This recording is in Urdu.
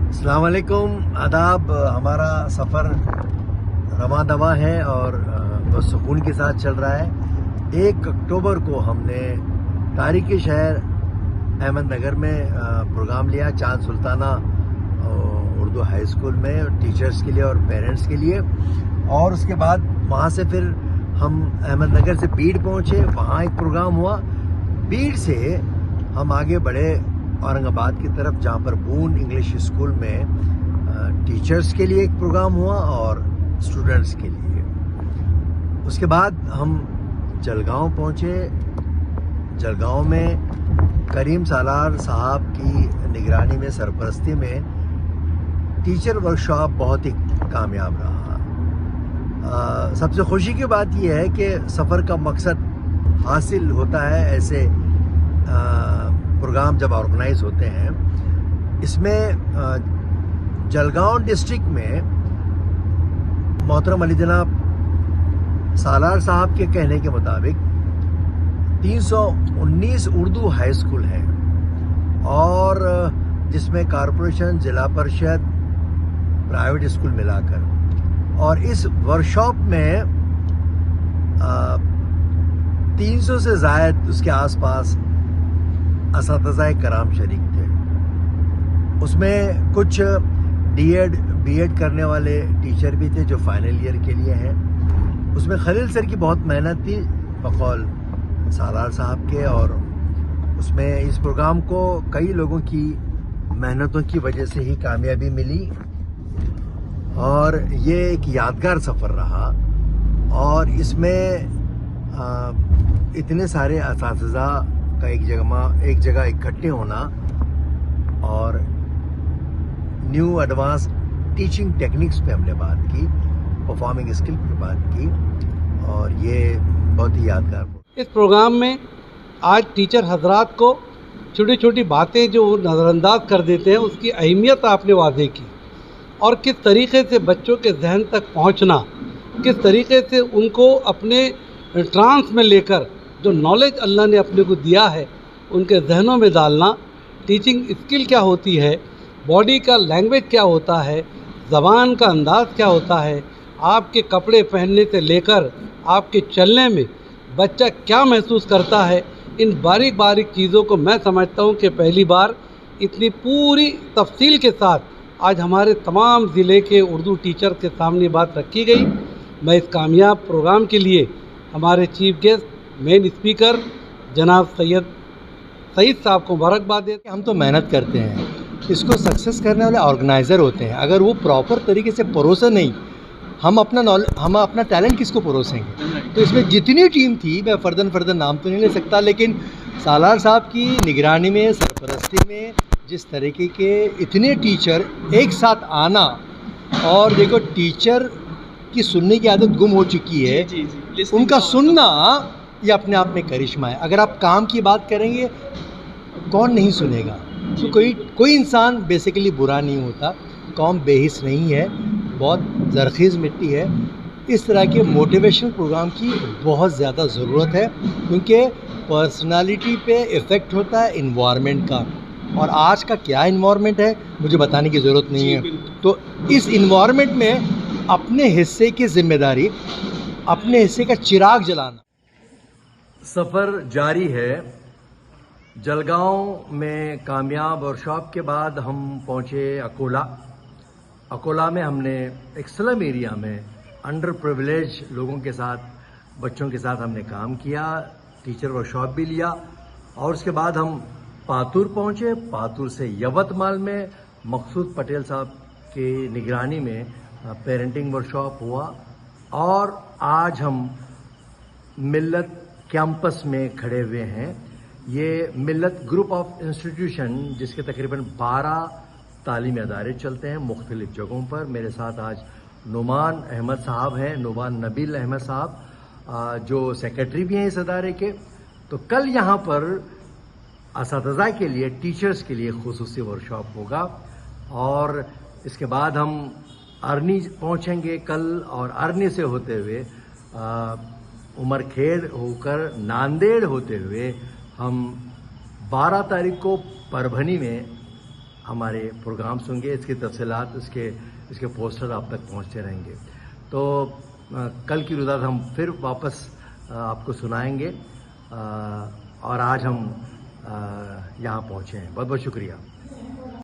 السلام علیکم، آداب۔ ہمارا سفر رواں دواں ہے اور بہت سکون کے ساتھ چل رہا ہے۔ 1 اکتوبر کو ہم نے تاریخی شہر احمد نگر میں پروگرام لیا، چاند سلطانہ اردو ہائی اسکول میں، ٹیچرز کے لیے اور پیرنٹس کے لیے، اور اس کے بعد وہاں سے پھر ہم احمد نگر سے بیڑ پہنچے، وہاں ایک پروگرام ہوا۔ بیڑ سے ہم آگے بڑھے اورنگ آباد کی طرف، جہاں پر بون انگلش اسکول میں ٹیچرز کے لیے ایک پروگرام ہوا اور اسٹوڈنٹس کے لیے۔ اس کے بعد ہم جلگاؤں پہنچے۔ جلگاؤں میں کریم سالار صاحب کی نگرانی میں، سرپرستی میں ٹیچر ورکشاپ بہت ہی کامیاب رہا۔ سب سے خوشی کی بات یہ ہے کہ سفر کا مقصد حاصل ہوتا ہے ایسے پروگرام جب آرگنائز ہوتے ہیں۔ اس میں جلگاؤں ڈسٹرکٹ میں محترم علی جناب سالار صاحب کے کہنے کے مطابق 319 اردو ہائی اسکول ہیں، اور جس میں کارپوریشن، ضلع پرشد، پرائیویٹ اسکول ملا کر، اور اس ورکشاپ میں 300 سے زائد اس کے آس پاس اساتذہ کرام شریک تھے۔ اس میں کچھ ڈی ایڈ بی ایڈ کرنے والے ٹیچر بھی تھے جو فائنل ایئر کے لیے ہیں۔ اس میں خلیل سر کی بہت محنت تھی بقول سالار صاحب کے، اور اس میں اس پروگرام کو کئی لوگوں کی محنتوں کی وجہ سے ہی کامیابی ملی، اور یہ ایک یادگار سفر رہا۔ اور اس میں اتنے سارے اساتذہ کا ایک جگہ اکٹھے ہونا، اور نیو ایڈوانس ٹیچنگ ٹیکنکس پہ ہم نے بات کی، پرفارمنگ اسکل پہ بات کی، اور یہ بہت ہی یادگار ہو۔ اس پروگرام میں آج ٹیچر حضرات کو چھوٹی چھوٹی باتیں جو نظر انداز کر دیتے ہیں، اس کی اہمیت آپ نے واضح کی، اور کس طریقے سے بچوں کے ذہن تک پہنچنا، کس طریقے سے ان کو اپنے ٹرانس میں لے کر جو نالج اللہ نے اپنے کو دیا ہے ان کے ذہنوں میں ڈالنا، ٹیچنگ اسکل کیا ہوتی ہے، باڈی کا لینگویج کیا ہوتا ہے، زبان کا انداز کیا ہوتا ہے، آپ کے کپڑے پہننے سے لے کر آپ کے چلنے میں بچہ کیا محسوس کرتا ہے، ان باریک باریک چیزوں کو میں سمجھتا ہوں کہ پہلی بار اتنی پوری تفصیل کے ساتھ آج ہمارے تمام ضلع کے اردو ٹیچر کے سامنے بات رکھی گئی۔ میں اس کامیاب پروگرام کے لیے ہمارے چیف گیسٹ مین اسپیکر جناب سعید صاحب کو مبارکباد دیتے ہیں۔ ہم تو محنت کرتے ہیں، اس کو سکسیس کرنے والے آرگنائزر ہوتے ہیں۔ اگر وہ پراپر طریقے سے پروسے نہیں، ہم اپنا ٹیلنٹ کس کو پروسیں گے؟ تو اس میں جتنی ٹیم تھی، میں فردن نام تو نہیں لے سکتا، لیکن سالار صاحب کی نگرانی میں، سرپرستی میں جس طریقے کے اتنے ٹیچر ایک ساتھ آنا، اور دیکھو ٹیچر کی سننے کی عادت گم ہو چکی ہے، ان کا سننا یہ اپنے آپ میں کرشمہ ہے۔ اگر آپ کام کی بات کریں گے، کون نہیں سنے گا؟ تو کوئی انسان بیسیکلی برا نہیں ہوتا، قوم بے حس نہیں ہے، بہت زرخیز مٹی ہے۔ اس طرح کے موٹیویشنل پروگرام کی بہت زیادہ ضرورت ہے، کیونکہ پرسنالٹی پہ ایفیکٹ ہوتا ہے انوائرمنٹ کا، اور آج کا کیا انوائرمنٹ ہے مجھے بتانے کی ضرورت نہیں ہے۔ تو اس انوائرمنٹ میں اپنے حصے کی ذمہ داری، اپنے حصے کا چراغ جلانا۔ سفر جاری ہے۔ جلگاؤں میں کامیاب ورکشاپ کے بعد ہم پہنچے اکولا میں ہم نے ایک سلم ایریا میں انڈر پریویلیج لوگوں کے ساتھ، بچوں کے ساتھ ہم نے کام کیا، ٹیچر ورکشاپ بھی لیا، اور اس کے بعد ہم پاتور پہنچے۔ پاتور سے یوتمال میں مقصود پٹیل صاحب کی نگرانی میں پیرنٹنگ ورکشاپ ہوا، اور آج ہم ملت کیمپس میں کھڑے ہوئے ہیں۔ یہ ملت گروپ آف انسٹیٹیوشن، جس کے تقریباً 12 تعلیمی ادارے چلتے ہیں مختلف جگہوں پر۔ میرے ساتھ آج نعمان احمد صاحب ہیں، نعمان نبیل احمد صاحب، جو سیکرٹری بھی ہیں اس ادارے کے۔ تو کل یہاں پر اساتذہ کے لیے، ٹیچرز کے لیے خصوصی ورکشاپ ہوگا، اور اس کے بعد ہم ارنی پہنچیں گے کل، اور ارنی سے ہوتے ہوئے عمر کھیڑ ہو کر ناندیڑ ہوتے ہوئے ہم 12 تاریخ کو پربھنی میں ہمارے پروگرامس ہوں گے. اس کی تفصیلات اس کے پوسٹر آپ تک پہنچتے رہیں گے. تو کل کی روزات ہم پھر واپس آپ کو سنائیں گے. اور آج ہم یہاں پہنچے ہیں. بہت بہت شکریہ.